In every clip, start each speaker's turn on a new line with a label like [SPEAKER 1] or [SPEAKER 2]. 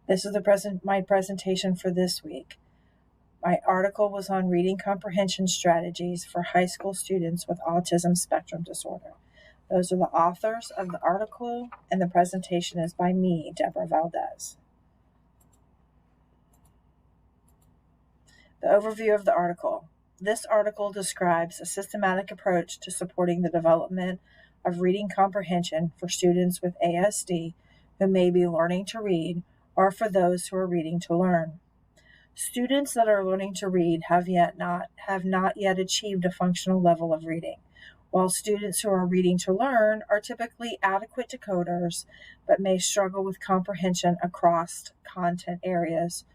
[SPEAKER 1] This is my presentation for this week. My article was on reading comprehension strategies for high school students with autism spectrum disorder. Those are the authors of the article, and the presentation is by me, Deborah Valdez. The overview of the article. This article describes a systematic approach to supporting the development of reading comprehension for students with ASD who may be learning to read, or for those who are reading to learn. Students that are learning to read have not yet achieved a functional level of reading, while students who are reading to learn are typically adequate decoders but may struggle with comprehension across content areas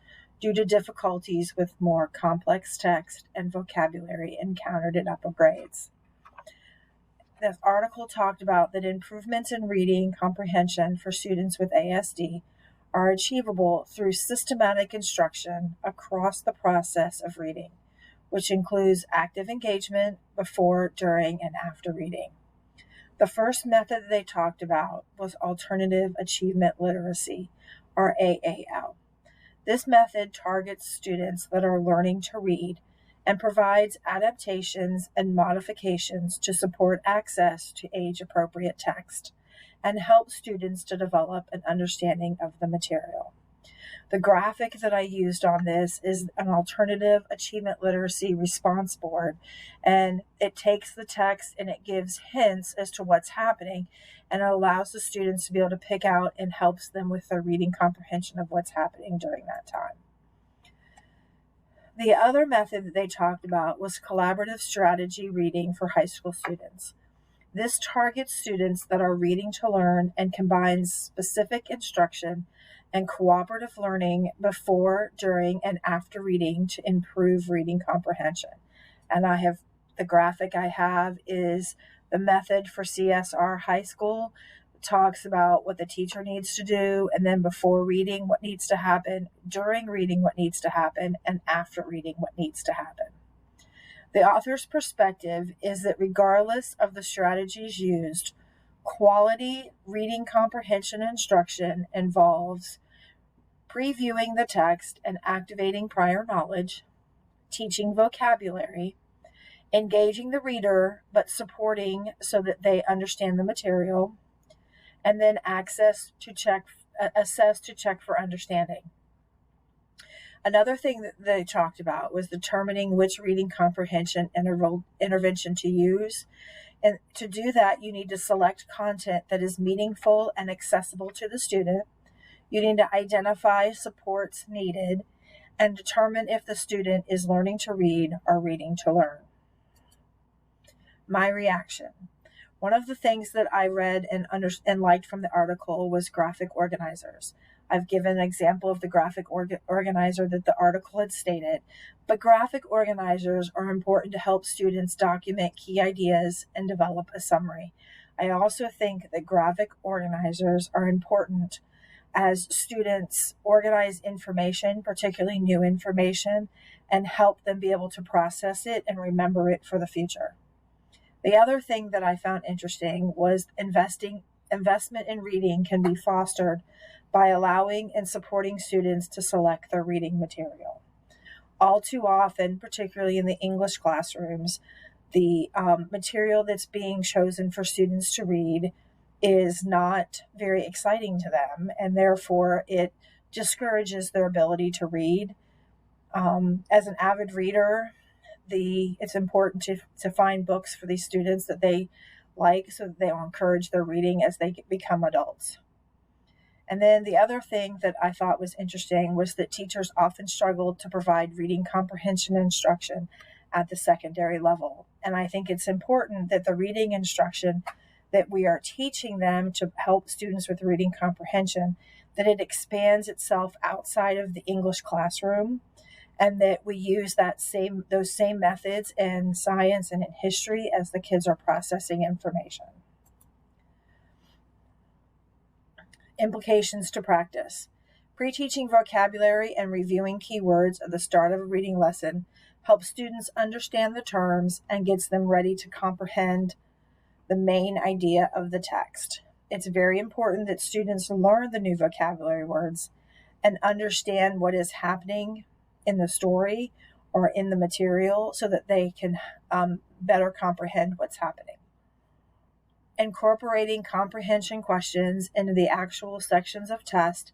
[SPEAKER 1] due to difficulties with more complex text and vocabulary encountered in upper grades. This article talked about that improvements in reading comprehension for students with ASD are achievable through systematic instruction across the process of reading, which includes active engagement before, during, and after reading. The first method they talked about was Alternative Achievement Literacy, or AAL. This method targets students that are learning to read and provides adaptations and modifications to support access to age-appropriate text and help students to develop an understanding of the material. The graphic that I used on this is an Alternative Achievement Literacy response board, and it takes the text and it gives hints as to what's happening, and it allows the students to be able to pick out and helps them with their reading comprehension of what's happening during that time. The other method that they talked about was collaborative strategy reading for high school students. This targets students that are reading to learn and combines specific instruction and cooperative learning before, during, and after reading to improve reading comprehension. And the graphic I have is the method for CSR High School. It talks about what the teacher needs to do, and then before reading, what needs to happen, during reading, what needs to happen, and after reading, what needs to happen. The author's perspective is that regardless of the strategies used, quality reading comprehension instruction involves previewing the text and activating prior knowledge, teaching vocabulary, engaging the reader but supporting so that they understand the material, and then assess to check for understanding. Another thing that they talked about was determining which reading comprehension intervention to use. And to do that, you need to select content that is meaningful and accessible to the student. You need to identify supports needed and determine if the student is learning to read or reading to learn. My reaction. One of the things that I read and liked from the article was graphic organizers. I've given an example of the graphic organizer that the article had stated, but graphic organizers are important to help students document key ideas and develop a summary. I also think that graphic organizers are important as students organize information, particularly new information, and help them be able to process it and remember it for the future. The other thing that I found interesting was investment in reading can be fostered by allowing and supporting students to select their reading material. All too often, particularly in the English classrooms, the material that's being chosen for students to read is not very exciting to them, and therefore it discourages their ability to read. As an avid reader, it's important to find books for these students that they like so that they will encourage their reading as they become adults. And then the other thing that I thought was interesting was that teachers often struggled to provide reading comprehension instruction at the secondary level. And I think it's important that the reading instruction that we are teaching them to help students with reading comprehension, that it expands itself outside of the English classroom, and that we use those same methods in science and in history as the kids are processing information. Implications to practice. Pre-teaching vocabulary and reviewing keywords at the start of a reading lesson helps students understand the terms and gets them ready to comprehend the main idea of the text. It's very important that students learn the new vocabulary words and understand what is happening in the story or in the material so that they can better comprehend what's happening. Incorporating comprehension questions into the actual sections of test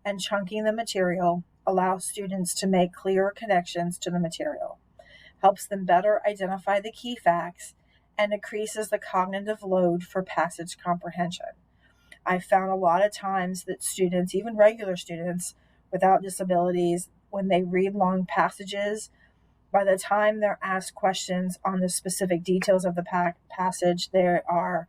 [SPEAKER 1] and chunking the material allows students to make clearer connections to the material, helps them better identify the key facts, and decreases the cognitive load for passage comprehension. I've found a lot of times that students, even regular students without disabilities, when they read long passages, by the time they're asked questions on the specific details of the passage, they are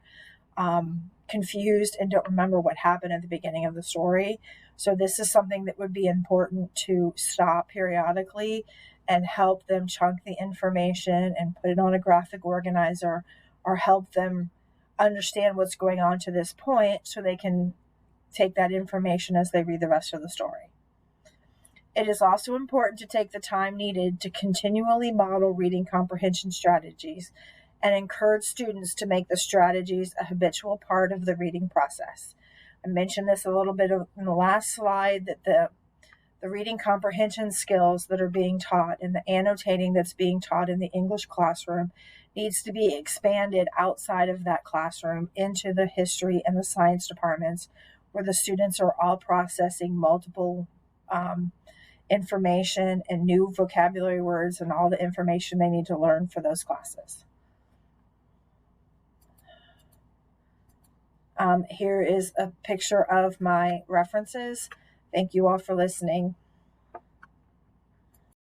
[SPEAKER 1] confused and don't remember what happened at the beginning of the story. So this is something that would be important to stop periodically and help them chunk the information and put it on a graphic organizer, or help them understand what's going on to this point so they can take that information as they read the rest of the story. It is also important to take the time needed to continually model reading comprehension strategies and encourage students to make the strategies a habitual part of the reading process. I mentioned this a little bit in the last slide, that the reading comprehension skills that are being taught and the annotating that's being taught in the English classroom needs to be expanded outside of that classroom into the history and the science departments, where the students are all processing multiple information and new vocabulary words and all the information they need to learn for those classes. Here is a picture of my references. Thank you all for listening.